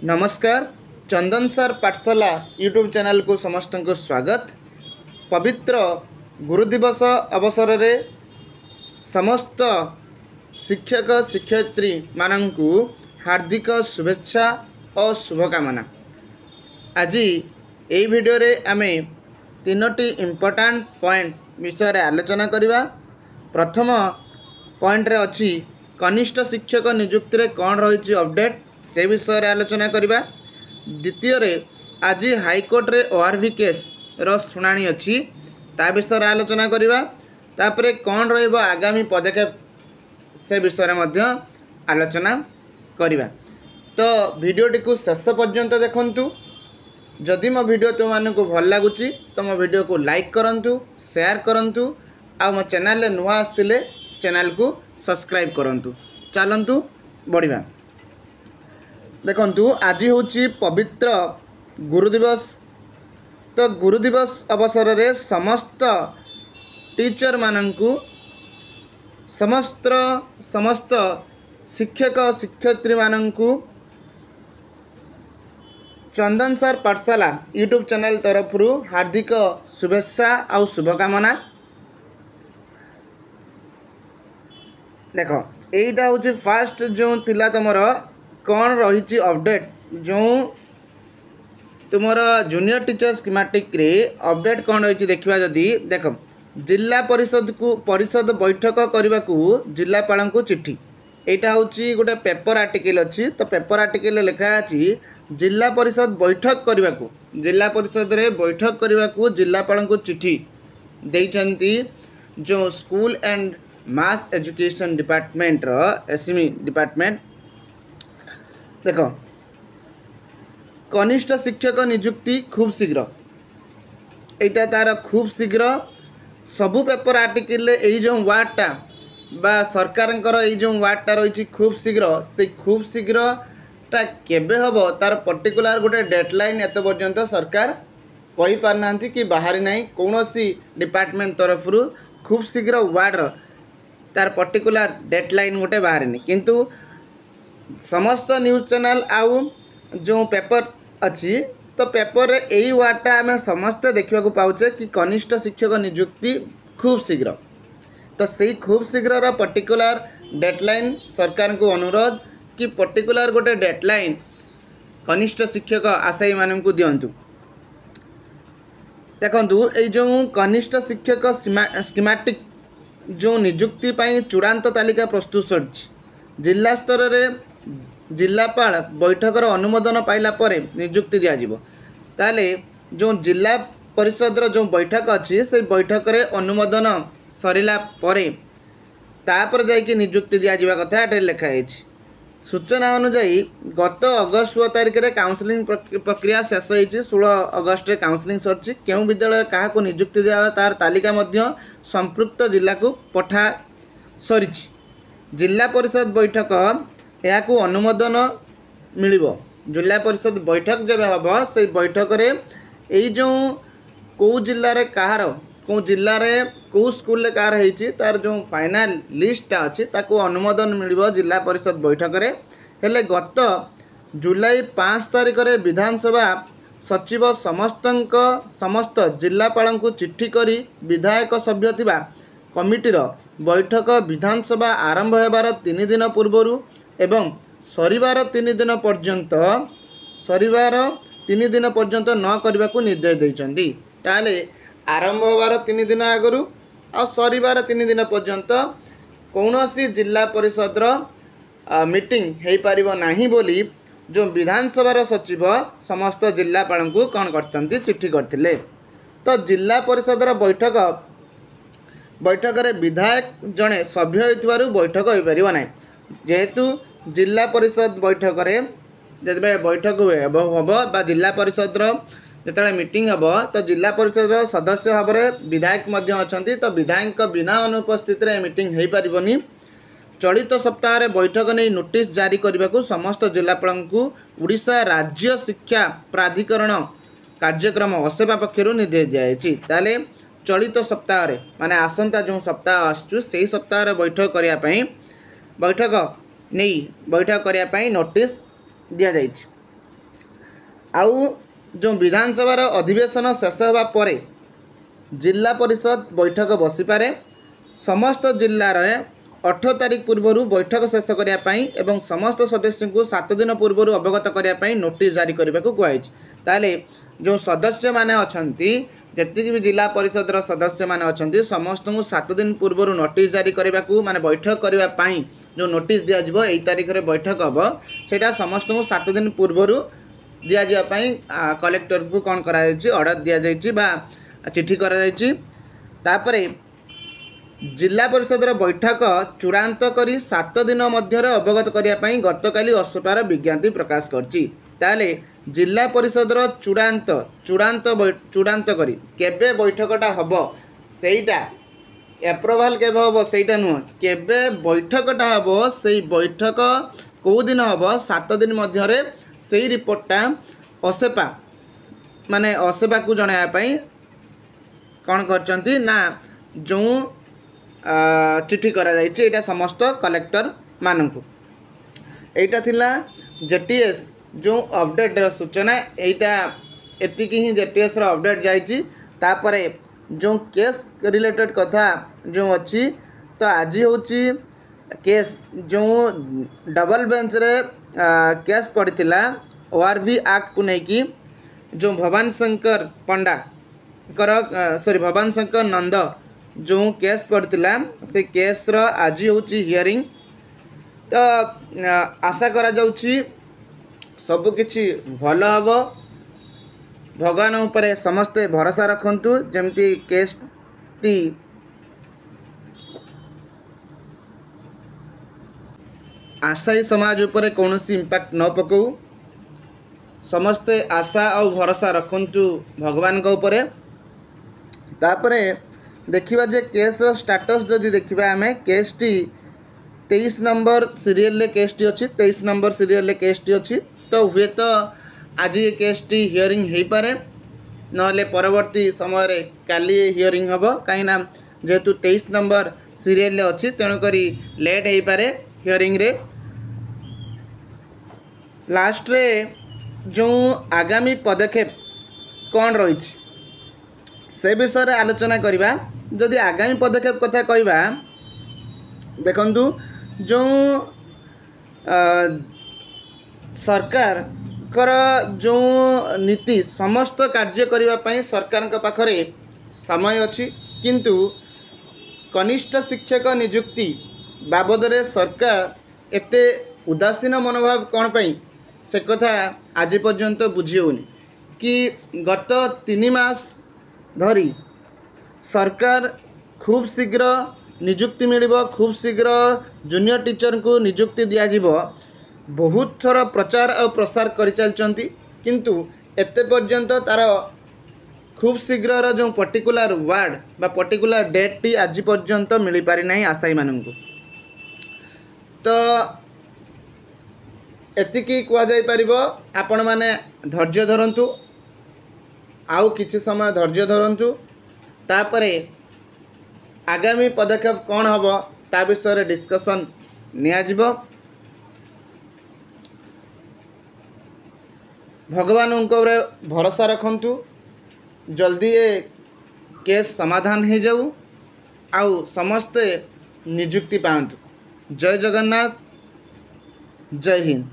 नमस्कार। चंदन सर पाठशाला YouTube channel को समस्त को स्वागत। पवित्र गुरु दिवस अवसर में समस्त शिक्षक शिक्षयित्री मानंकु हार्दिक शुभेच्छा और शुभकामना। आज यही वीडियो रे आमे तीनोटी इम्पोर्टेंट पॉइंट विषय रे आलोचना करिबा। प्रथम पॉइंट रे अछि कनिष्ठ शिक्षक नियुक्ति रे कौन रही अपडेट से विषय रे आलोचना करिबा। द्वितीय रे आज हाईकोर्ट रे ओआरवी केस रो सुनानी अछि ता विषय रे आलोचना करिबा। तापरे कौन रहइबो आगामी पदक्षेप से विषय रे मध्य आलोचना करिबा। तो वीडियोटी को शेष पर्यंत देखंतु। जदि मो वीडियो तुम मानक भल लगुच तो मो वीडियो को लाइक करंतु, शेयर करंतु आ मो चैनल रे नुआ आस्तिले चैनल को सब्सक्राइब करंतु। चलंतु बढ़िबा। देखंतु आज होची पवित्र गुरु दिवस। तो गुरु दिवस अवसर रे समस्त टीचर मानंकु समस्त शिक्षक शिक्षयित्री मानंकु चंदन सर पाठशाला यूट्यूब चैनल तरफ हार्दिक शुभेच्छा और शुभकामना। देख यहीटा हूँ फास्ट जो थिला तुमर कौन रही अपडेट जो तुमर जूनियर टीचर स्कीमेटिक रे अपडेट कौन रही देखा। जदि देख जिला परिषद बैठक करने को जिलापाल को चिट्ठी यहाँ हूँ गोटे पेपर आर्टिकल अच्छी। तो पेपर आर्टिकल लिखा अच्छी जिला परिषद बैठक करने को जिला परिषद रे बैठक करने को जिलापाल को चिट्ठी देइचंती जो school and mass education department SME department. देख कनिष्ठ शिक्षक नियुक्ति खूब शीघ्र यहाँ तार खूब शीघ्र सबू पेपर आर्टिकल यही जो वार्डटा बा सरकार जो वार्डटा रही खूब शीघ्र से खूब शीघ्रटा केबे हम तार पर्टिकुलर गोटे डेडलाइन एत पर्यंत सरकार कही पारना कि बाहरी ना कौन सी डिपार्टमेंट तरफ खूब शीघ्र वार्डर तार पर्टिकुलर डेडलाइन गोटे बाहरी किंतु समस्त न्यूज चैनल आउ जो पेपर अच्छी तो पेपर रे यही वार्डटा आम समस्ते देखा पाचे कि कनिष्ठ शिक्षक नियुक्ति खूब शीघ्र। तो सही खूब शीघ्र पर्टिकुलर डेडलाइन सरकार को अनुरोध कि पर्टिकुलर गोटे डेडलाइन कनिष्ठ शिक्षक आशायी मान को दिंतु। देखु ये जो कनिष्ठ शिक्षक स्कीमेटिक जो नियुक्ति पाई चूड़ांत तालिका प्रस्तुत सर जिला स्तर में जिलापाल बैठकर अनुमोदन पाइला परे नियुक्ति दिज्व। ताले जो जिला परिषद जो बैठक अच्छी से बैठक रे अनुमोदन सरिला परे तापर जाइए नियुक्ति दिज्वा कथा ये लिखाई। सूचना अनुजाई गत अगस्त 16 तारिख में काउंसलिंग प्रक्रिया शेष होती। 16 अगस्त में काउंसलिंग सरी क्यों विद्यालय क्या नियुक्ति दिया तार तालिका मध्य संपृक्त जिला को पठा सरी। जिला परिषद बैठक या अनुमोदन मिल जिला परिषद बैठक जब हम से बैठक रे यही जो कौ जिले कहार कौ जिले में कौ स्कूल कहार होती तार जो फाइनाल लिस्टा अच्छी ताको अनुमोदन मिल जिला परिषद बैठक रे। हेले गत जुलाई 5 तारिख में विधानसभा सचिव समस्त जिलापाल को चिट्ठी करी विधायक सभ्य थिबा कमिटीर बैठक विधानसभा आरंभ होबार 3 दिन पूर्व एवं सरिबार 3 दिन पर्यंत न करने को निर्देश देइचंदी। ताले आरंभ होबार 3 दिन आगु आ सरिबार 3 दिन पर्यंत कौनसी जिला परिषद मीटिंग हो पारिबो नाही बोली जो विधानसभा सचिव समस्त जिलापाल को कौन करते चिट्ठी करथिले। तो जिला परिषद बैठक रे विधायक जड़े सभ्य होइतबारु बैठक हो पारिबो नाही। जेहेतु जिला परिषद बैठक रे जब बैठक हुए हम जिला परिषद जो मीटिंग हम तो जिला परिषद सदस्य भाव में विधायक अच्छा। तो विधायक बिना अनुपस्थित मीटिंग हो पारनी। चलित सप्ताह रे बैठक नहीं नोटिस जारी करने को समस्त जिलापाल को उड़ीसा राज्य शिक्षा प्राधिकरण कार्यक्रम असेवा पक्षर निर्देश दिखाई। ताले चलित सप्ताह माने आसंता जो सप्ताह आसु से सप्ताह बैठक करने नोटिस दि जाइए। आउ जो विधानसभा अधिवेशन शेष होगा पर जिला परिषद बैठक बसी पारे। समस्त जिल्लार 8 तारिख पूर्व बैठक शेष करने एवं समस्त सदस्य को 7 दिन पूर्व अवगत करने नोटिस जारी करने को कहुई। ताले जो सदस्य माने अछंती जति भी जिला परिषद सदस्य माने अछंती समस्त को 7 दिन पूर्व नोटिस जारी करने को माने बैठक करने जो नोटिस दिया जिवो एई तारिख रे बैठक हम सेटा समस्त को 7 दिन पूर्व दिया जापाई कलेक्टर को कौन करा जायछि ऑर्डर दिया जायछि बा चिठी करा जायछि। तापरे जिला परिषद बैठक चूड़ांत करी 7 दिन मध्य अवगत करने गतकाली असुपार विज्ञप्ति प्रकाश करछि। ताले जिला परिषद चूड़ांत चूड़ांत चूड़ांत करी केबे बैठकटा हबो सेटा एप्रूवाल केबे हबो सेटा नुह केबे बैठकटा हबो सेई बैठक को दिन हबो 7 दिन मध्य सेई रिपोर्टटा असेपा माने असेपा को जणाया पई कौन करचंती ना जो चिठी करा जायछि एटा समस्त कलेक्टर मानकु। एटा थिला जेटीएस जो अपडेट सूचना एटा एतिकी ही जेटीएस रो अपडेट जायछि। तापरे जो केस रिलेटेड कथा जो अच्छी तो आज होची केस जो डबल बेंच रे केस पड़ता ओआरवी एक्ट को लेकिन जो भवानी शंकर पंडा सॉरी भवानी शंकर नंद जो केस पड़ता से केस रो आज होची हियरिंग। तो आशा करा जाउची सब किछि भल हम भगवान उपरे समस्ते भरोसा रखंतु जमती केस टी आशायी समाज उपरे कौनसी इम्पैक्ट न पकऊ समस्ते आशा और भरोसा रखंतु भगवान को उपरे। तापरे देखिबा जे केस स्टेटस जदि देखिबा आमे केस टी 23 नंबर सीरियल ले केस टी अछि 23 नंबर सीरियल ले केस टी अछि। तो हुए तो आज ये केस टी हियरिंग हो पारे नले परवर्ती समय रे काली हियरिंग हबो कहीं जेहेतु 23 नंबर सीरियल ले अछि तेणुक लेट हो पारे हियरिंग रे। लास्ट रे जो आगामी पदक्षेप कौन रही से विषय आलोचना करवा। जदि आगामी पदक्षेप कथा कहवा देखंतु जो सरकार कर जो नीति समस्त कार्य करने सरकार पाखरे समय अच्छी किंतु कनिष्ठ शिक्षक नियुक्ति बाबद रे सरकार एते उदासीन मनोभाव कौन पाई से कथा आज पर्यंत बुझी होनी कि गत 3 मास धरी सरकार खूब शीघ्र नियुक्ति मिलिबो खूब शीघ्र जूनियर टीचर को नियुक्ति दिया जिवो बहुत थर प्रचार और प्रसार कर चलचंती किंतु एते पर्यंत तार खूब शीघ्र जो पर्टिकुलर वार्ड बा पर्टिकुलर डेट टी आज पर्यंत मिल पारि नाही आशायी माननकु। तो एतिकी कुआ जाई परिबो आपण माने धैर्य धरंतु आउ किछि समय धैर्य धरंतु तापरे आगामी पदक्षेप कौन हम ता विषय डिस्कशन निया जिवो। भगवान ऊपर भरोसा रखंतु जल्दी ये केस समाधान हो जाऊ आउ समस्ते नियुक्ति पांतु। जय जगन्नाथ जय हिंद।